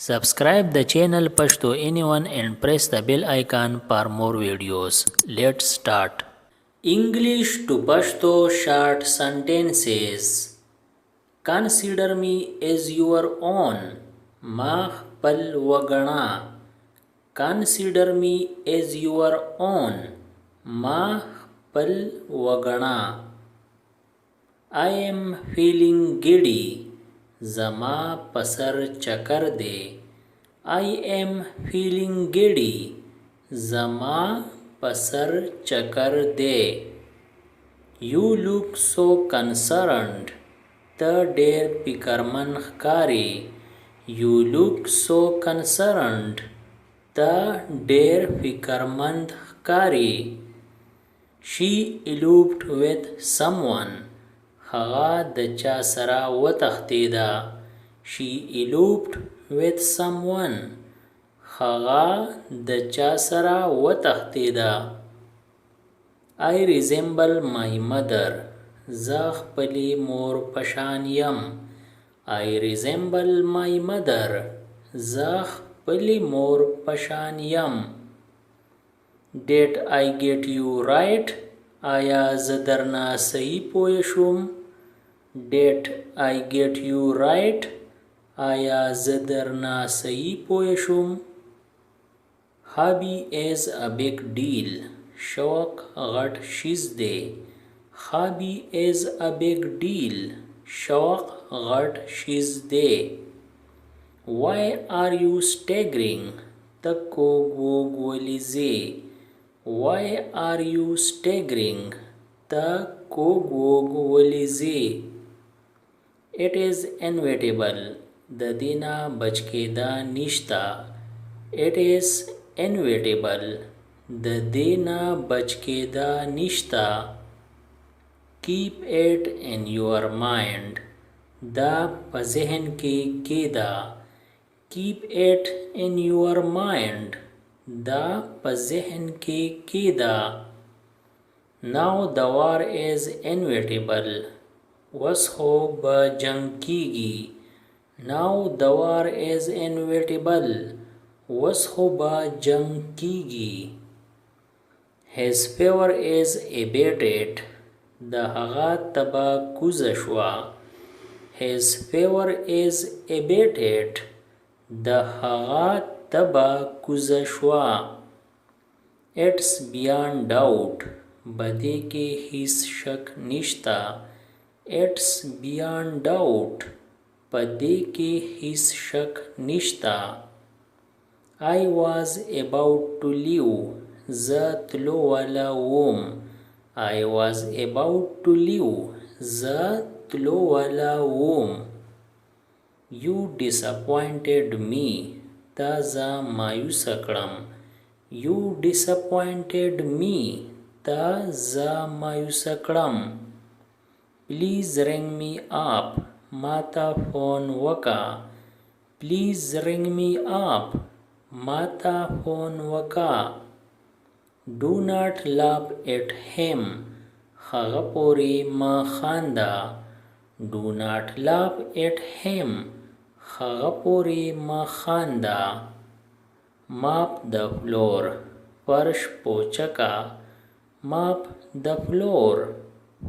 Subscribe the channel Pashto Anyone and press the bell icon for more videos. Let's start. English to Pashto short sentences. Consider me as your own. Ma pal wagana. Consider me as your own. Ma pal wagana. I am feeling giddy. Zama pasar chakar de. I am feeling giddy. Zama pasar chakar de. You look so concerned. Ta der pikarman khkari. You look so concerned. Ta der pikarmand khkari. She eloped with someone. هغه د چا سره وتښتېده. She eloped with someone. هغه د چا سره وتښتېده. I resemble my mother. زه خپلې مور په شان یم. I resemble my mother. زه خپلې مور په شان یم. Did I get you right? آیا زه درنه صحیح پوه شوم؟ Did I get you right? آیا زه درنه صحیح پوه شوم؟ Hobby is a big deal. شوق غټ شیز دی. Hobby is a big deal. شوق غټ شیز دی. Why are you staggering? ته کوږ ووږ ولې ځې؟ Why are you staggering? ته کوږ ووږ ولې ځې؟ It is inevitable. د دې نه بچ کېدا نشته. It is inevitable. د دې نه بچ کېدا نشته. Keep it in your mind. دا په ذهن کې کېده. Keep it in your mind. دا په ذهن کې کېده. Now the war is inevitable. اوس خو به جنګ کېږي. Now the war is inevitable. اوس خو به جنګ کېږي. His fever is abated. د هغه تبه کوزه شوه. His fever is abated. د هغه تبه کوزه شوه. It's beyond doubt. بدې کې هیڅ شک نشته. It's beyond doubt. بدې کې هیڅ شک نشته. I was about to leave. زه تلو والا وم. I was about to leave. زه تلو والا وم. You disappointed me. تا زه مایوسه کړم. You disappointed me. تا زه مایوسه کړم. Please ring me up. ما ته فون وکا. Please ring me up. ما ته فون وکا. Do not laugh at him. هغه پورې ما خانده. Do not laugh at him. هغه پورې ما خانده. Mop the floor. فرش پوچه کا. Mop the floor.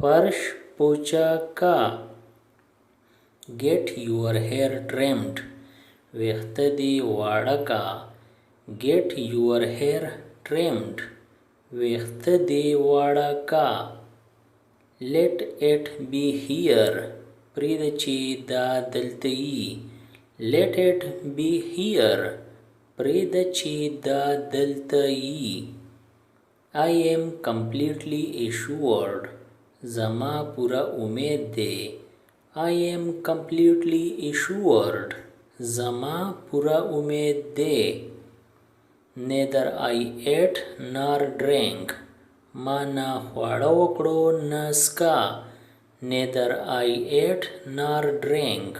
فرش پوچه کا. Get your hair trimmed. ویښته دې واړه کا. Get your hair trimmed. ویښته دې واړه کا. Let it be here. پرېږده چې دا دلته یي. Let it be here. پرېږده چې دا دلته یي. I am completely assured. زما پوره امید دی. I am completely assured. زما پوره امید دی. Neither I ate nor drank. ما نه خواړه وکړو نه سکا. Neither I ate nor drank.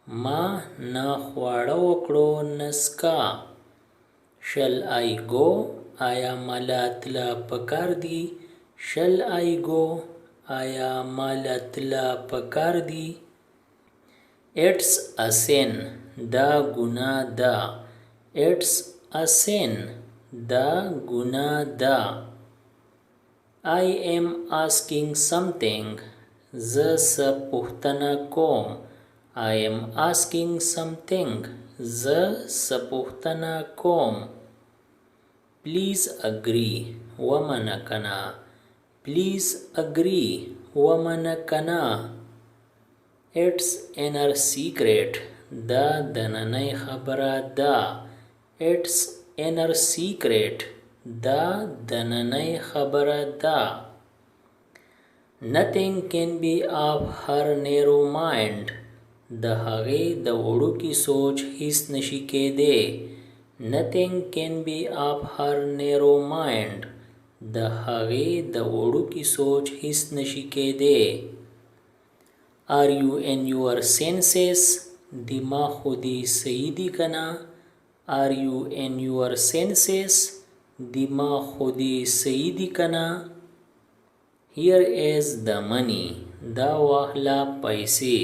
ما نه خواړه وکړو نه سکا. Shall I go? آیا مالا تله پکار دی؟ Shall I go? آیا مالا تله پکار دی؟ It's a sin. دا ګناه ده. It's a sin. دا ګناه ده. I am asking something. زه څه پوښتنه کوم. I am asking something. زه څه پوښتنه کوم. Please agree. ومنه کنه. Please agree. ومنه کنه. It's inner secret. دا دننۍ خبره ده. It's inner secret. دا دننۍ خبره ده. Nothing can be of her narrow mind. د هغې د وړوکي سوچ هیڅ نشي کېدی. Nothing can be of her narrow mind. د هغې د وړوکي سوچ هیڅ نشي کېدی. Are you in your senses? دماغ خو دې صحیح دي کنه. Are you in your senses? دماغ خو دې صحیح دي کنه. Here is the money. دا واخله پیسې.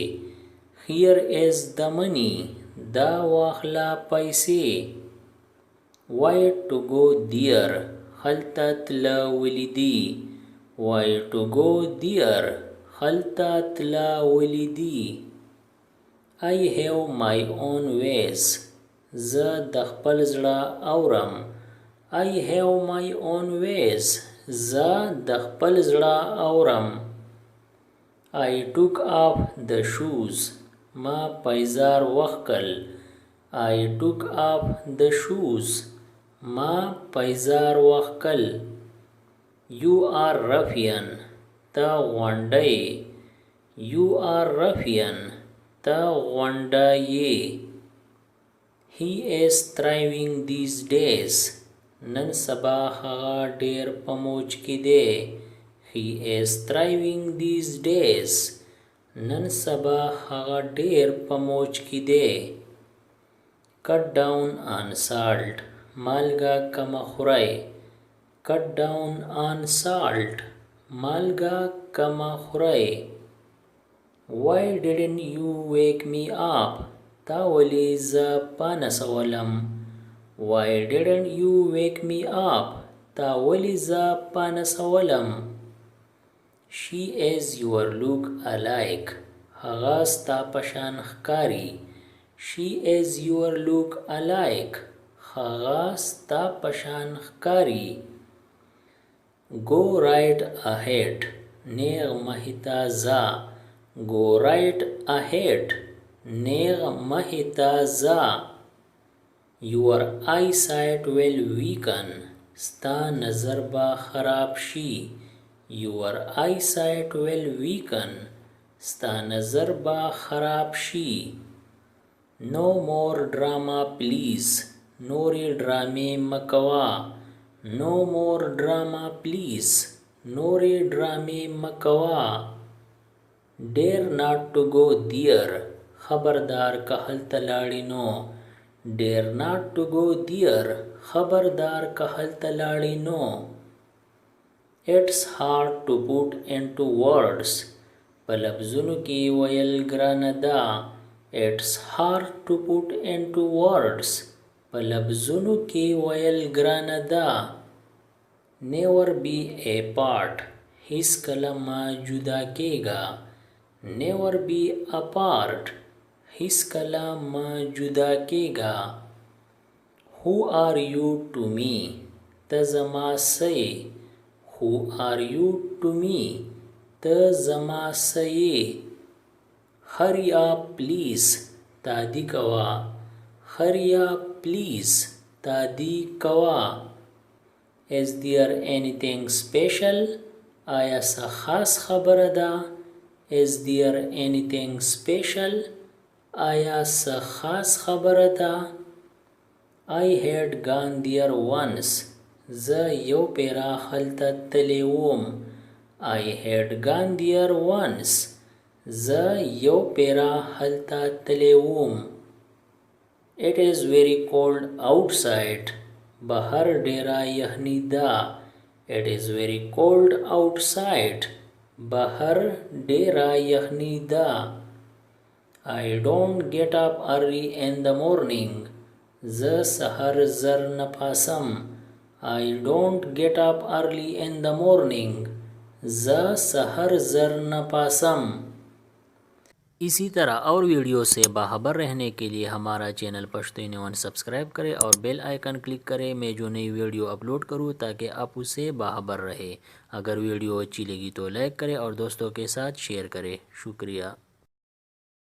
Here is the money. دا واخله پیسې. Why to go there? هلته تله ولیدي. Why to go there? هلته تله ولیدي. I have my own ways. زه د خپل زړه اورم. I have my own ways. زه د خپل زړه اورم. I took off the shoes. ما پیزار وخکل. I took off the shoes. ما پیزار وخکل. You are ruffian. تا غونډی. You are ruffian. تا غونډی. He is thriving these days. نن سبا هغه ډیر په موج کې دی. He is thriving these days. نن سبا هغه ډیر په موج کې دی. Cut down on salt. مالګه کمه خورئ. Cut down on salt. مالګه کمه خورئ. Why didn't you wake me up? تا ولې زه پانسولم. Why didn't you wake me up? تا ولې زه پانسولم. She is your look alike. هغه ستا پشان ښکاري. She is your look alike. هغه ستا پشان ښکاري. Go right ahead. نیغ مخې ځه. Go right ahead. نیغ مخې ځه. Your eyesight will weaken. ستا نظر به خراب شي. Your eyesight will weaken. ستا نظر به خراب شي. No more drama please. نورې ډرامې مکوه. No more drama please. نورې ډرامې مکوه. Dare not to go there. خبردار که هلته لاړې نو. Dare not to go there. خبردار که هلته لاړې نو. It's hard to put into words. په لفظونو کې ویل ګرانه ده. It's hard to put into words. په لفظونو کې ویل ګرانه ده. Never be apart. هیڅ کله ما جدا کېږه. Never be apart. هیڅ کله ما جدا کېږه. Who are you to me? ته زما څه یې. Who are you to me? ته زما څه یې. Hurry up please. تادی کوه. Hurry up please. تادی کوه. Is there anything special? آیا څه خاص خبره ده. Is there anything special? آیا څه خاص خبره ده. I had gone there once. زه یو پیرا هلته تللی وم. I had gone there once. زه یو پیرا هلته تللی وم. It is very cold outside. بهر ډیره یخني ده. It is very cold outside. بهر ډیره یخني ده. I don't get up early in the morning. زه سحر زر نه پاسم. I don't get up early in the morning. زه سحر زر نه پاسم. इसी तरह और वीडियो से बाखबर रहने के लिए हमारा चैनल Pashto anyone subscribe करें और बेल आइकन क्लिक करें। मैं जो नई वीडियो अपलोड करूं ताकि आप उससे बाखबर रहे। अगर वीडियो अच्छी लगी तो लाइक करें और दोस्तों के साथ शेयर करें। शुक्रिया।